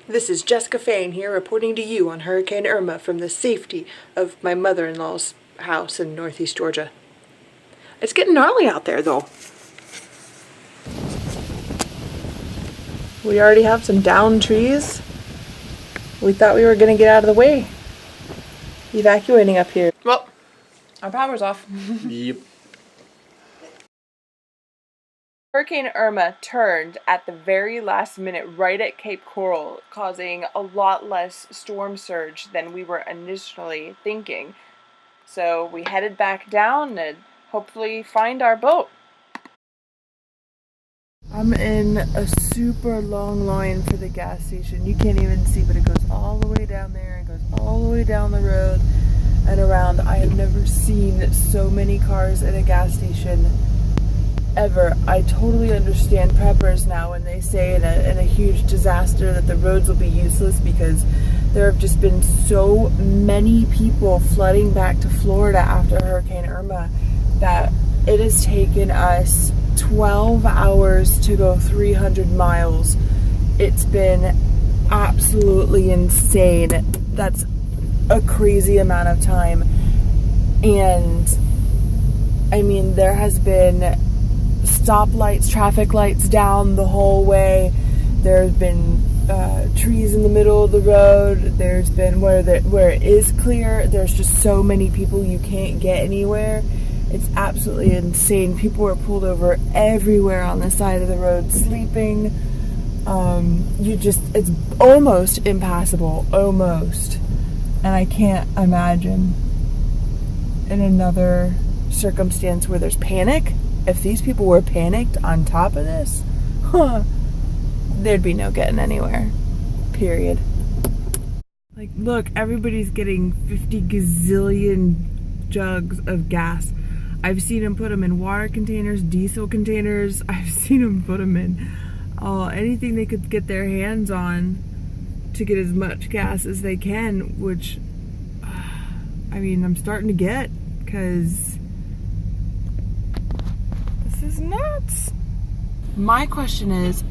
This is Jessica Fain here reporting to you on Hurricane Irma from the safety of my mother-in-law's house in northeast Georgia. It's getting gnarly out there though. We already have some downed trees. We thought we were going to get out of the way. Evacuating up here. Well, our power's off. Yep. Hurricane Irma turned at the very last minute right at Cape Coral, causing a lot less storm surge than we were initially thinking. So we headed back down and hopefully find our boat. I'm in a super long line for the gas station. You can't even see, but it goes all the way down there. It goes all the way down the road and around. I have never seen so many cars at a gas station ever. I totally understand preppers now when they say in a huge disaster that the roads will be useless, because there have just been so many people flooding back to Florida after Hurricane Irma that it has taken us 12 hours to go 300 miles. It's been absolutely insane. That's a crazy amount of time. And I mean, there has been stoplights, traffic lights down the whole way. There's been trees in the middle of the road. There's been where it is clear, there's just so many people you can't get anywhere. It's absolutely insane. People were pulled over everywhere on the side of the road sleeping. It's almost impassable, almost. And I can't imagine in another circumstance where there's panic. If these people were panicked on top of this, there'd be no getting anywhere. Period. Like, look, everybody's getting 50 gazillion jugs of gas. I've seen them put them in water containers, diesel containers. I've seen them put them in anything they could get their hands on to get as much gas as they can, which, I mean, I'm starting to get, because this is nuts. My question is,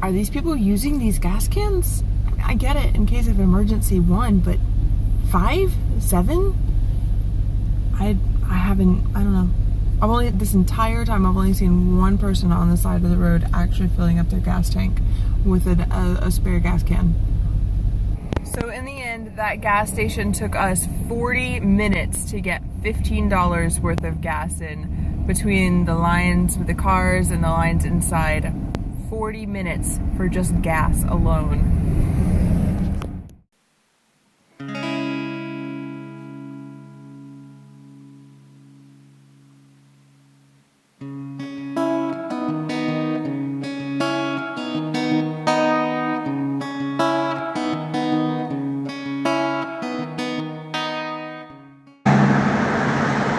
are these people using these gas cans? I mean, I get it in case of emergency 1, but 5? 7? I don't know. This entire time, I've only seen one person on the side of the road actually filling up their gas tank with a spare gas can. So in the end, that gas station took us 40 minutes to get $15 worth of gas in, between the lines with the cars and the lines inside. 40 minutes for just gas alone.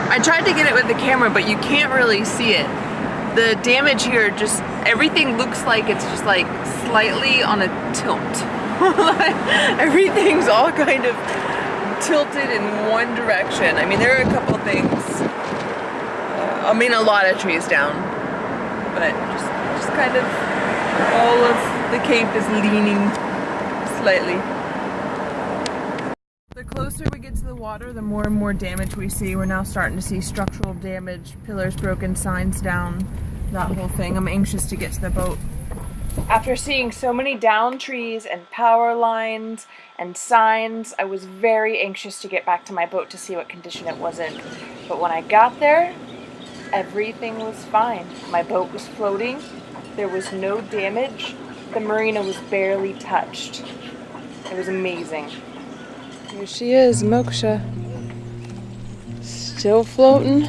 I tried to get it with the camera, but you can't really see it. The damage here, just everything looks like it's just like slightly on a tilt. Like, everything's all kind of tilted in one direction. I mean, there are a couple things. I mean, a lot of trees down, but just kind of all of the cape is leaning slightly. The closer we get to the water, the more and more damage we see. We're now starting to see structural damage, pillars broken, signs down, that whole thing. I'm anxious to get to the boat. After seeing so many downed trees and power lines and signs, I was very anxious to get back to my boat to see what condition it was in. But when I got there, everything was fine. My boat was floating. There was no damage. The marina was barely touched. It was amazing. Here she is, Moksha. Still floating.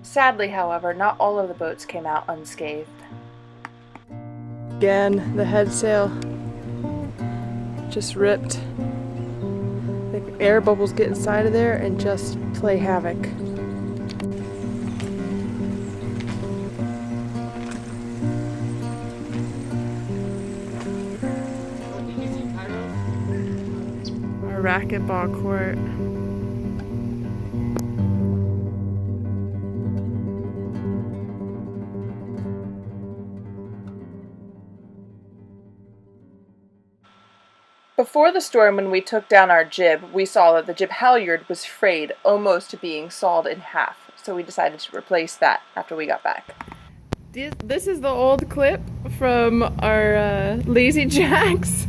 Sadly, however, not all of the boats came out unscathed. Again, the head sail just ripped. The air bubbles get inside of there and just play havoc. racquetball court. Before the storm, when we took down our jib, we saw that the jib halyard was frayed almost to being sawed in half. So we decided to replace that after we got back. This is the old clip from our Lazy Jacks.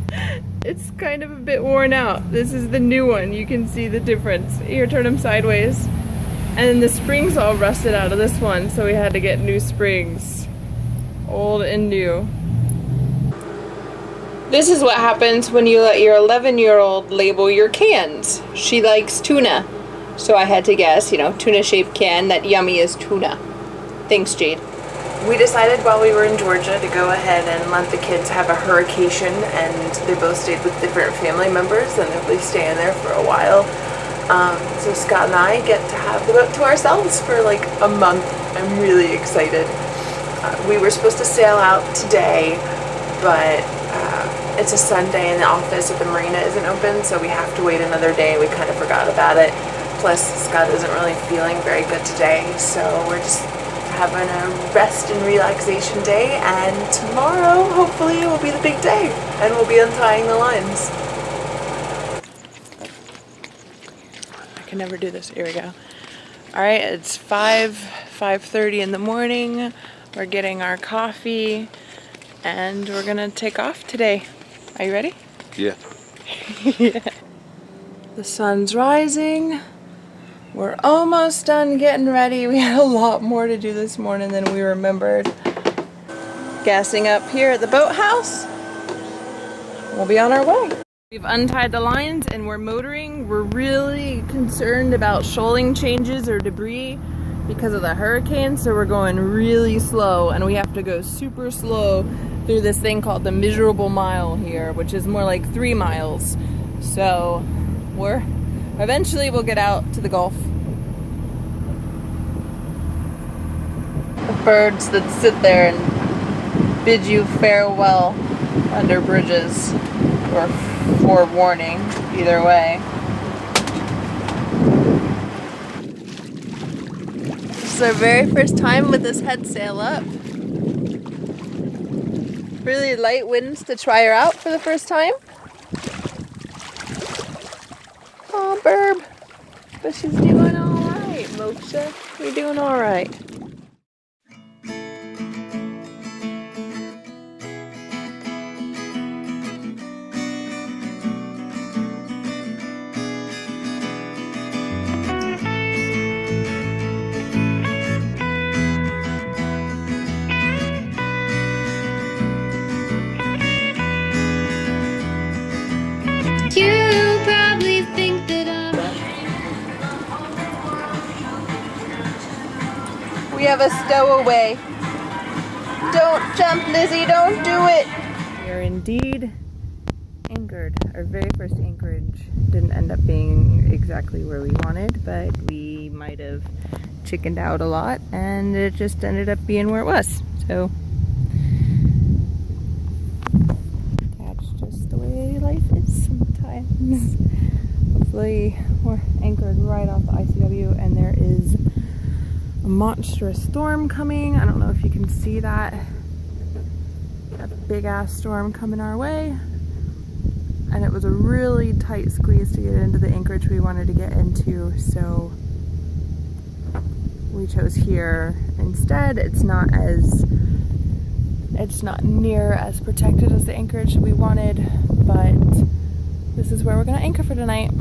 It's kind of a bit worn out. This is the new one. You can see the difference. Here, turn them sideways. And the springs all rusted out of this one, so we had to get new springs. Old and new. This is what happens when you let your 11-year-old label your cans. She likes tuna. So I had to guess, you know, tuna-shaped can, that yummy is tuna. Thanks, Jade. We decided while we were in Georgia to go ahead and let the kids have a hurrication, and they both stayed with different family members, and they'll be staying there for a while. So Scott and I get to have the boat to ourselves for like a month. I'm really excited. We were supposed to sail out today, but it's a Sunday and the office at the marina isn't open, so we have to wait another day. We kind of forgot about it. Plus, Scott isn't really feeling very good today, so we're just having a rest and relaxation day, and tomorrow, hopefully, will be the big day, and we'll be untying the lines. I can never do this. Here we go. Alright, it's 5:30 in the morning. We're getting our coffee, and we're gonna take off today. Are you ready? Yeah. Yeah. The sun's rising. We're almost done getting ready. We had a lot more to do this morning than we remembered. Gassing up here at the boathouse. We'll be on our way. We've untied the lines and we're motoring. We're really concerned about shoaling changes or debris because of the hurricane, so we're going really slow, and we have to go super slow through this thing called the Miserable Mile here, which is more like 3 miles. So eventually we'll get out to the Gulf. The birds that sit there and bid you farewell under bridges, or forewarning, either way. This is our very first time with this head sail up. Really light winds to try her out for the first time. Oh, Burb. But she's doing alright, Moksha. You're doing alright. You probably think that We have a stowaway. Don't jump, Lizzie, don't do it. We are indeed anchored. Our very first anchorage didn't end up being exactly where we wanted, but we might have chickened out a lot, and it just ended up being where it was. So that's just the way life is sometimes. Hopefully we're anchored right off the ICW, and there is a monstrous storm coming. I don't know if you can see that. A big ass storm coming our way. And it was a really tight squeeze to get into the anchorage we wanted to get into, so we chose here instead. It's not near as protected as the anchorage we wanted, but this is where we're gonna anchor for tonight.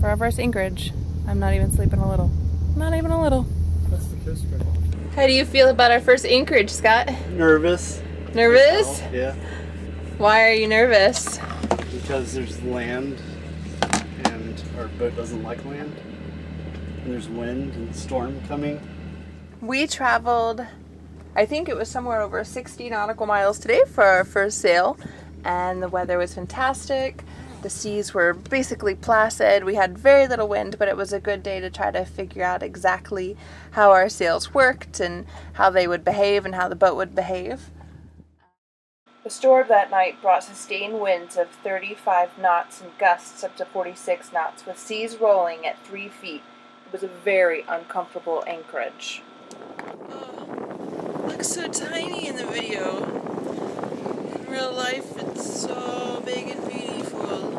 For our first anchorage. I'm not even sleeping a little. Not even a little. That's the Coast Guard. How do you feel about our first anchorage, Scott? Nervous. Nervous? Yeah. Why are you nervous? Because there's land and our boat doesn't like land. And there's wind and storm coming. We traveled, I think it was somewhere over 60 nautical miles today for our first sail, and the weather was fantastic. The seas were basically placid. We had very little wind, but it was a good day to try to figure out exactly how our sails worked and how they would behave and how the boat would behave. The storm that night brought sustained winds of 35 knots and gusts up to 46 knots, with seas rolling at 3 feet. It was a very uncomfortable anchorage. Oh, looks so tiny in the video. In real life, it's so big and beautiful.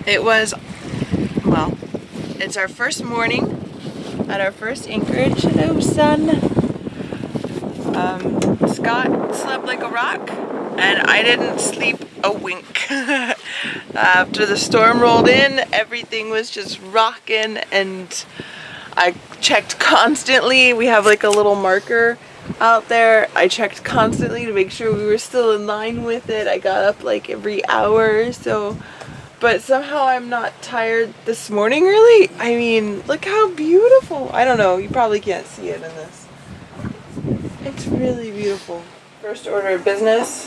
It was, well, it's our first morning at our first anchorage. Hello, sun. Scott slept like a rock, and I didn't sleep a wink. After the storm rolled in, everything was just rocking, and I checked constantly. We have like a little marker out there. I checked constantly to make sure we were still in line with it. I got up like every hour or so, but somehow I'm not tired this morning, really. I mean, look how beautiful. I don't know, you probably can't see it in this. It's really beautiful. First order of business,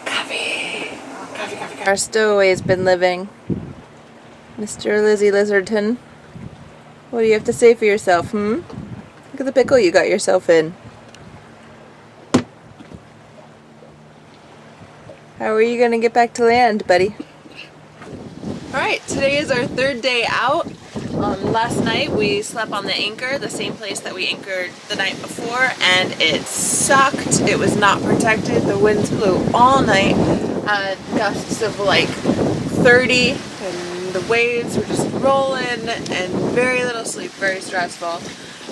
coffee. Coffee, coffee, coffee. Our stowaway's been living. Mr. Lizzie Lizardton. What do you have to say for yourself, Look at the pickle you got yourself in. How are you gonna get back to land, buddy? Alright, today is our third day out. Last night we slept on the anchor, the same place that we anchored the night before, and it sucked. It was not protected. The winds blew all night, gusts of like 30, and the waves were just rolling, and very little sleep, very stressful.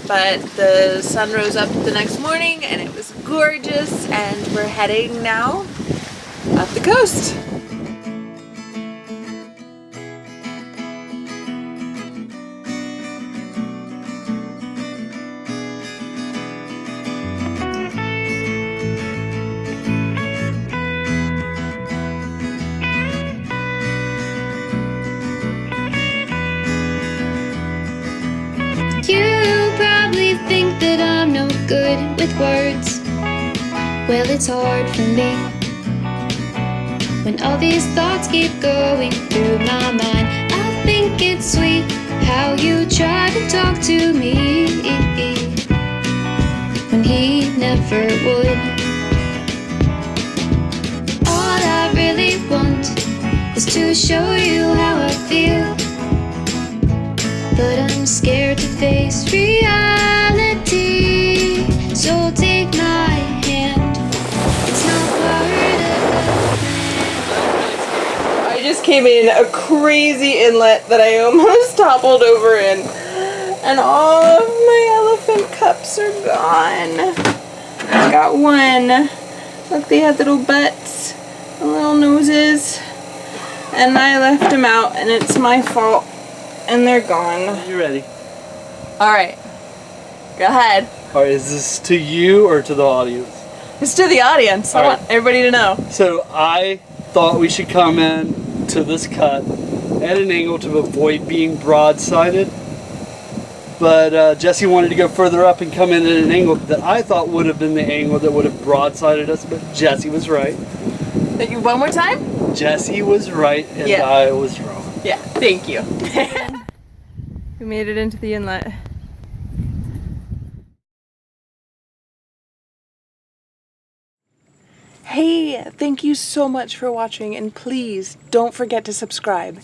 But the sun rose up the next morning and it was gorgeous, and we're heading now up the coast. You probably think that I'm no good with words. Well, it's hard for me when all these thoughts keep going through my mind. I think it's sweet how you try to talk to me when he never would. All I really want is to show you how I feel, but I'm scared to face reality. So take my hand. It's not part of I just came in a crazy inlet that I almost toppled over in, and all of my elephant cups are gone. I got one. Look, they had little butts and little noses, and I left them out, and it's my fault. And they're gone. You ready? Alright. Go ahead. Alright, is this to you or to the audience? It's to the audience. I want everybody to know. So I thought we should come in to this cut at an angle to avoid being broadsided. But Jesse wanted to go further up and come in at an angle that I thought would have been the angle that would have broadsided us, but Jesse was right. One more time? Jesse was right and I was wrong. Yeah, thank you. We made it into the inlet. Hey, thank you so much for watching, and please don't forget to subscribe.